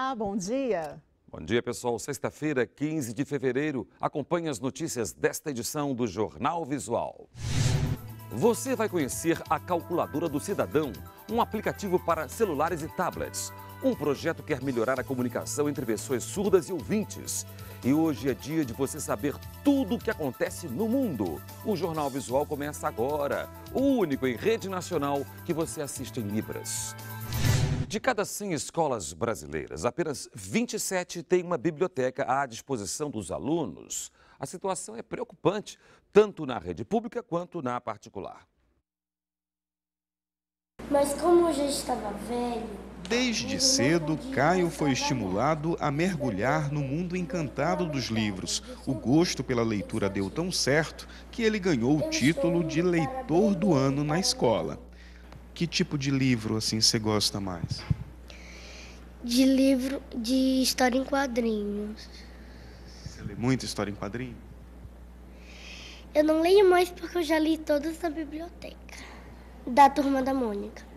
Olá, bom dia. Bom dia, pessoal. Sexta-feira, 15 de fevereiro. Acompanhe as notícias desta edição do Jornal Visual. Você vai conhecer a Calculadora do Cidadão, um aplicativo para celulares e tablets. Um projeto que quer melhorar a comunicação entre pessoas surdas e ouvintes. E hoje é dia de você saber tudo o que acontece no mundo. O Jornal Visual começa agora. O único em rede nacional que você assiste em Libras. De cada 100 escolas brasileiras, apenas 27 têm uma biblioteca à disposição dos alunos. A situação é preocupante, tanto na rede pública quanto na particular. Mas como eu já estava velho... Desde cedo, Caio foi estimulado a mergulhar no mundo encantado dos livros. O gosto pela leitura deu tão certo que ele ganhou o título de leitor do ano na escola. Que tipo de livro assim você gosta mais? De livro de história em quadrinhos. Você lê muita história em quadrinho? Eu não leio mais porque eu já li todas na biblioteca da Turma da Mônica.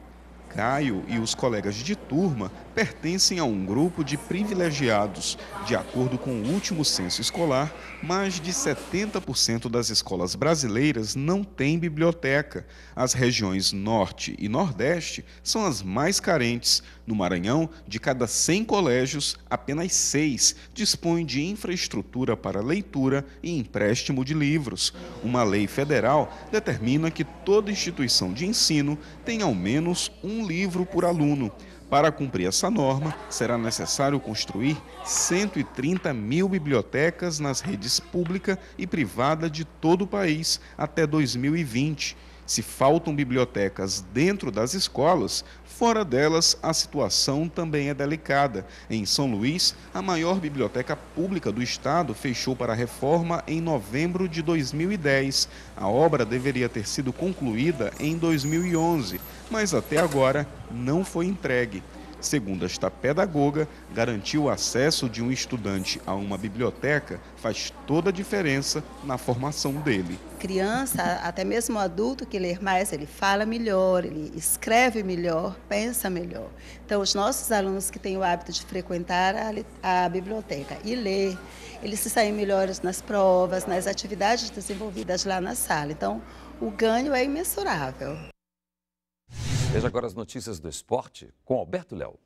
Caio e os colegas de turma pertencem a um grupo de privilegiados. De acordo com o último censo escolar, mais de 70% das escolas brasileiras não têm biblioteca. As regiões Norte e Nordeste são as mais carentes. No Maranhão, de cada 100 colégios, apenas 6 dispõem de infraestrutura para leitura e empréstimo de livros. Uma lei federal determina que toda instituição de ensino tenha ao menos um livro por aluno. Para cumprir essa norma, será necessário construir 130 mil bibliotecas nas redes pública e privada de todo o país até 2020. Se faltam bibliotecas dentro das escolas, fora delas a situação também é delicada. Em São Luís, a maior biblioteca pública do estado fechou para reforma em novembro de 2010. A obra deveria ter sido concluída em 2011, mas até agora não foi entregue. Segundo esta pedagoga, garantir o acesso de um estudante a uma biblioteca faz toda a diferença na formação dele. Criança, até mesmo adulto que lê mais, ele fala melhor, ele escreve melhor, pensa melhor. Então, os nossos alunos que têm o hábito de frequentar a biblioteca e ler, eles se saem melhores nas provas, nas atividades desenvolvidas lá na sala. Então, o ganho é imensurável. Veja agora as notícias do esporte com Alberto Léo.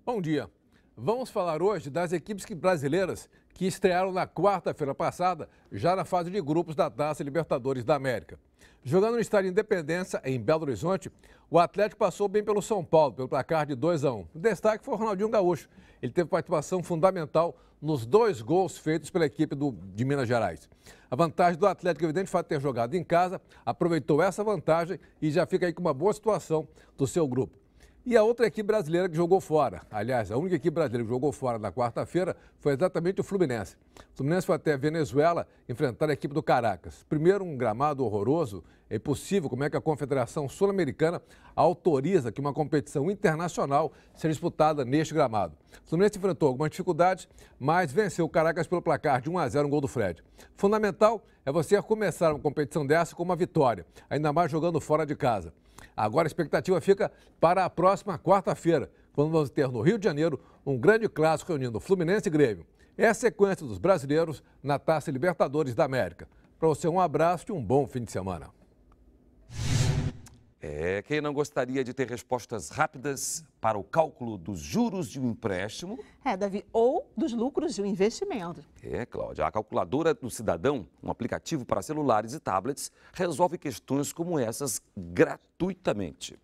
Bom dia. Vamos falar hoje das equipes brasileiras que estrearam na quarta-feira passada, já na fase de grupos da Taça Libertadores da América. Jogando no estádio Independência, em Belo Horizonte, o Atlético passou bem pelo São Paulo, pelo placar de 2-1. O destaque foi o Ronaldinho Gaúcho. Ele teve participação fundamental nos 2 gols feitos pela equipe de Minas Gerais. A vantagem do Atlético, evidente, foi ter jogado em casa, aproveitou essa vantagem e já fica aí com uma boa situação do seu grupo. E a outra equipe brasileira que jogou fora, aliás, a única equipe brasileira que jogou fora na quarta-feira foi exatamente o Fluminense. O Fluminense foi até a Venezuela enfrentar a equipe do Caracas. Primeiro, um gramado horroroso. É impossível como é que a Confederação Sul-Americana autoriza que uma competição internacional seja disputada neste gramado. O Fluminense enfrentou algumas dificuldades, mas venceu o Caracas pelo placar de 1-0, um gol do Fred. Fundamental é você começar uma competição dessa com uma vitória, ainda mais jogando fora de casa. Agora a expectativa fica para a próxima quarta-feira, quando vamos ter no Rio de Janeiro um grande clássico reunindo Fluminense e Grêmio. É a sequência dos brasileiros na Taça Libertadores da América. Para você, um abraço e um bom fim de semana. Quem não gostaria de ter respostas rápidas para o cálculo dos juros de um empréstimo? Davi, ou dos lucros de um investimento. Cláudia, a Calculadora do Cidadão, um aplicativo para celulares e tablets, resolve questões como essas gratuitamente.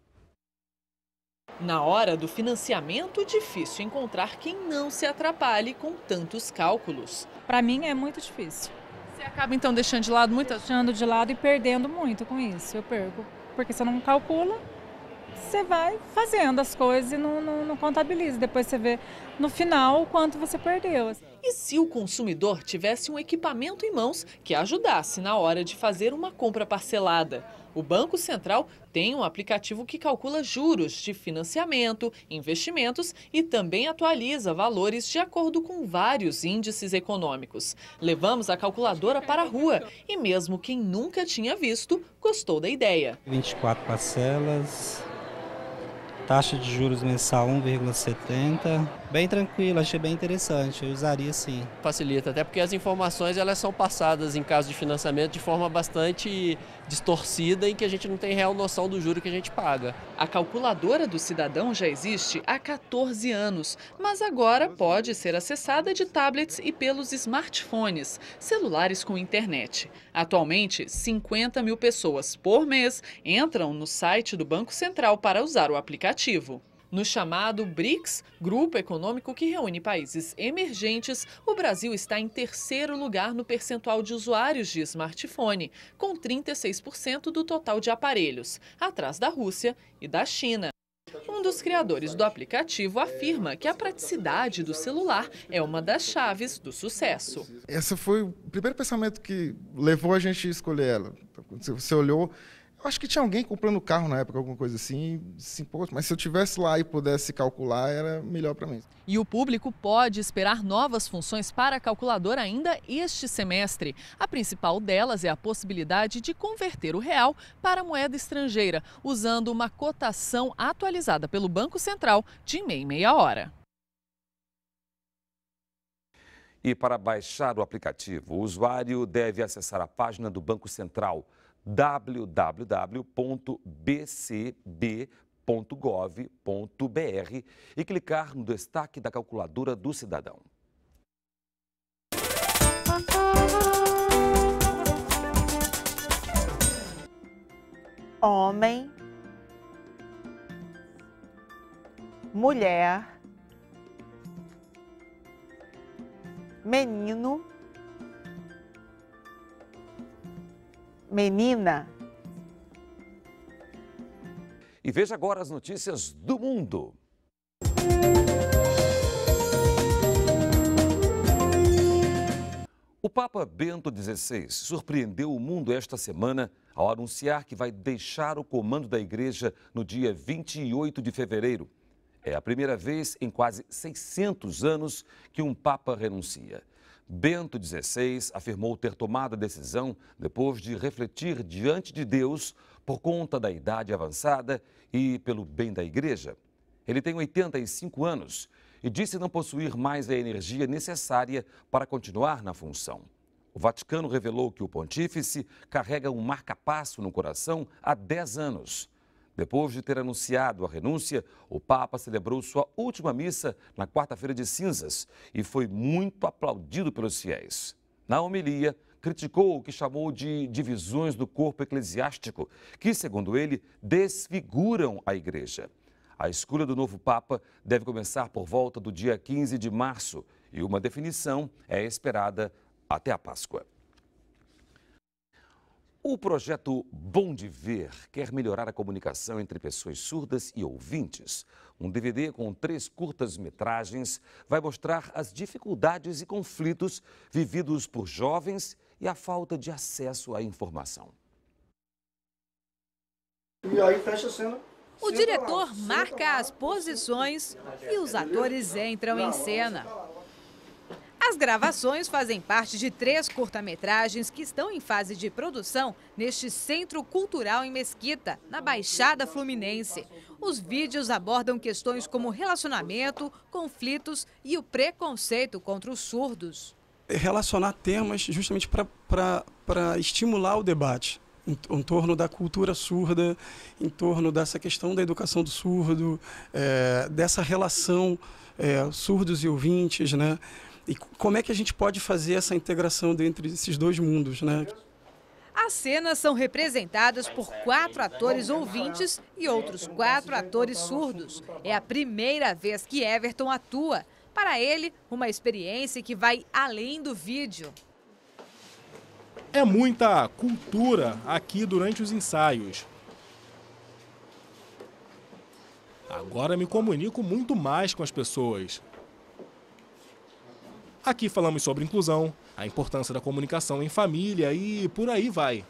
Na hora do financiamento, difícil encontrar quem não se atrapalhe com tantos cálculos. Para mim é muito difícil. Você acaba então deixando de lado muitas... Deixando de lado e perdendo muito com isso, eu perco. Porque você não calcula, você vai fazendo as coisas e não contabiliza. Depois você vê no final o quanto você perdeu. E se o consumidor tivesse um equipamento em mãos que ajudasse na hora de fazer uma compra parcelada? O Banco Central tem um aplicativo que calcula juros de financiamento, investimentos e também atualiza valores de acordo com vários índices econômicos. Levamos a calculadora para a rua e mesmo quem nunca tinha visto, gostou da ideia. 24 parcelas, taxa de juros mensal 1,70, bem tranquilo, achei bem interessante, eu usaria sim. Facilita, até porque as informações elas são passadas em caso de financiamento de forma bastante distorcida, em que a gente não tem real noção do juro que a gente paga. A calculadora do cidadão já existe há 14 anos, mas agora pode ser acessada de tablets e pelos smartphones, celulares com internet. Atualmente, 50 mil pessoas por mês entram no site do Banco Central para usar o aplicativo. No chamado BRICS, grupo econômico que reúne países emergentes, o Brasil está em terceiro lugar no percentual de usuários de smartphone, com 36% do total de aparelhos, atrás da Rússia e da China. Um dos criadores do aplicativo afirma que a praticidade do celular é uma das chaves do sucesso. Esse foi o primeiro pensamento que levou a gente a escolher ela. Quando você olhou, eu acho que tinha alguém comprando carro na época, alguma coisa assim, mas se eu tivesse lá e pudesse calcular, era melhor para mim. E o público pode esperar novas funções para a calculadora ainda este semestre. A principal delas é a possibilidade de converter o real para moeda estrangeira, usando uma cotação atualizada pelo Banco Central de meia em meia hora. E para baixar o aplicativo, o usuário deve acessar a página do Banco Central, www.bcb.gov.br e clicar no destaque da calculadora do cidadão. Homem, mulher, menino, menina. E veja agora as notícias do mundo. O Papa Bento XVI surpreendeu o mundo esta semana ao anunciar que vai deixar o comando da igreja no dia 28 de fevereiro. É a primeira vez em quase 600 anos que um Papa renuncia. Bento XVI afirmou ter tomado a decisão depois de refletir diante de Deus por conta da idade avançada e pelo bem da igreja. Ele tem 85 anos e disse não possuir mais a energia necessária para continuar na função. O Vaticano revelou que o pontífice carrega um marca-passo no coração há 10 anos. Depois de ter anunciado a renúncia, o Papa celebrou sua última missa na quarta-feira de cinzas e foi muito aplaudido pelos fiéis. Na homilia, criticou o que chamou de divisões do corpo eclesiástico, que, segundo ele, desfiguram a igreja. A escolha do novo Papa deve começar por volta do dia 15 de março e uma definição é esperada até a Páscoa. O projeto Bom de Ver quer melhorar a comunicação entre pessoas surdas e ouvintes. Um DVD com 3 curtas-metragens vai mostrar as dificuldades e conflitos vividos por jovens e a falta de acesso à informação. E aí fecha a cena. O diretor marca as posições e os atores entram em cena. As gravações fazem parte de 3 curta-metragens que estão em fase de produção neste Centro Cultural em Mesquita, na Baixada Fluminense. Os vídeos abordam questões como relacionamento, conflitos e o preconceito contra os surdos. Relacionar temas justamente para estimular o debate em torno da cultura surda, em torno dessa questão da educação do surdo, dessa relação surdos e ouvintes, né? E como é que a gente pode fazer essa integração entre esses dois mundos, né? As cenas são representadas por 4 atores ouvintes e outros 4 atores surdos. É a primeira vez que Everton atua. Para ele, uma experiência que vai além do vídeo. É muita cultura aqui durante os ensaios. Agora me comunico muito mais com as pessoas. Aqui falamos sobre inclusão, a importância da comunicação em família e por aí vai.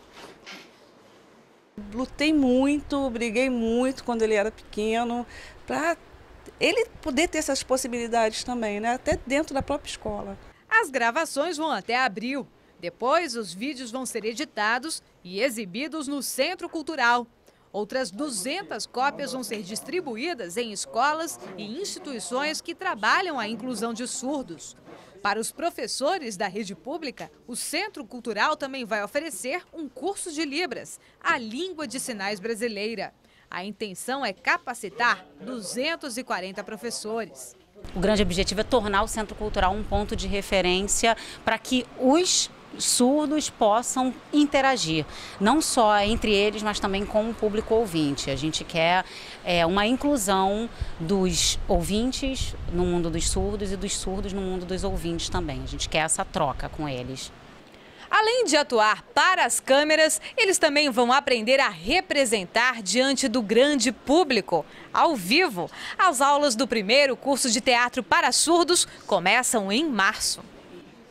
Lutei muito, briguei muito quando ele era pequeno, para ele poder ter essas possibilidades também, né? Até dentro da própria escola. As gravações vão até abril. Depois, os vídeos vão ser editados e exibidos no Centro Cultural. Outras 200 cópias vão ser distribuídas em escolas e instituições que trabalham a inclusão de surdos. Para os professores da rede pública, o Centro Cultural também vai oferecer um curso de Libras, a língua de sinais brasileira. A intenção é capacitar 240 professores. O grande objetivo é tornar o Centro Cultural um ponto de referência para que os surdos possam interagir, não só entre eles, mas também com o público ouvinte. A gente quer uma inclusão dos ouvintes no mundo dos surdos e dos surdos no mundo dos ouvintes também. A gente quer essa troca com eles. Além de atuar para as câmeras, eles também vão aprender a representar diante do grande público, ao vivo. As aulas do primeiro curso de teatro para surdos começam em março.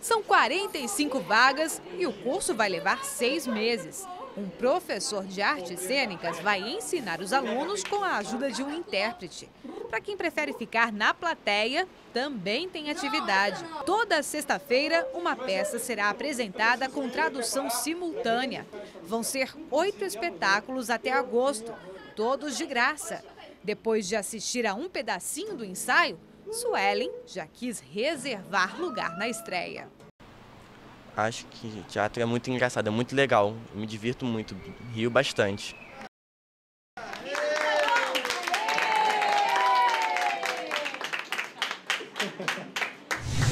São 45 vagas e o curso vai levar 6 meses. Um professor de artes cênicas vai ensinar os alunos com a ajuda de um intérprete. Para quem prefere ficar na plateia, também tem atividade. Toda sexta-feira, uma peça será apresentada com tradução simultânea. Vão ser 8 espetáculos até agosto, todos de graça. Depois de assistir a um pedacinho do ensaio, Suelen já quis reservar lugar na estreia. Acho que teatro é muito engraçado, é muito legal. Eu me divirto muito, rio bastante.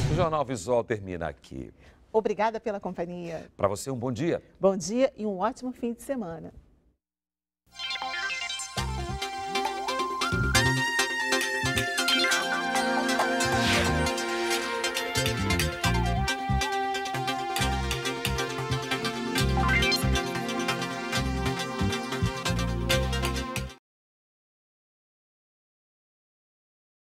O Jornal Visual termina aqui. Obrigada pela companhia. Para você, um bom dia. Bom dia e um ótimo fim de semana.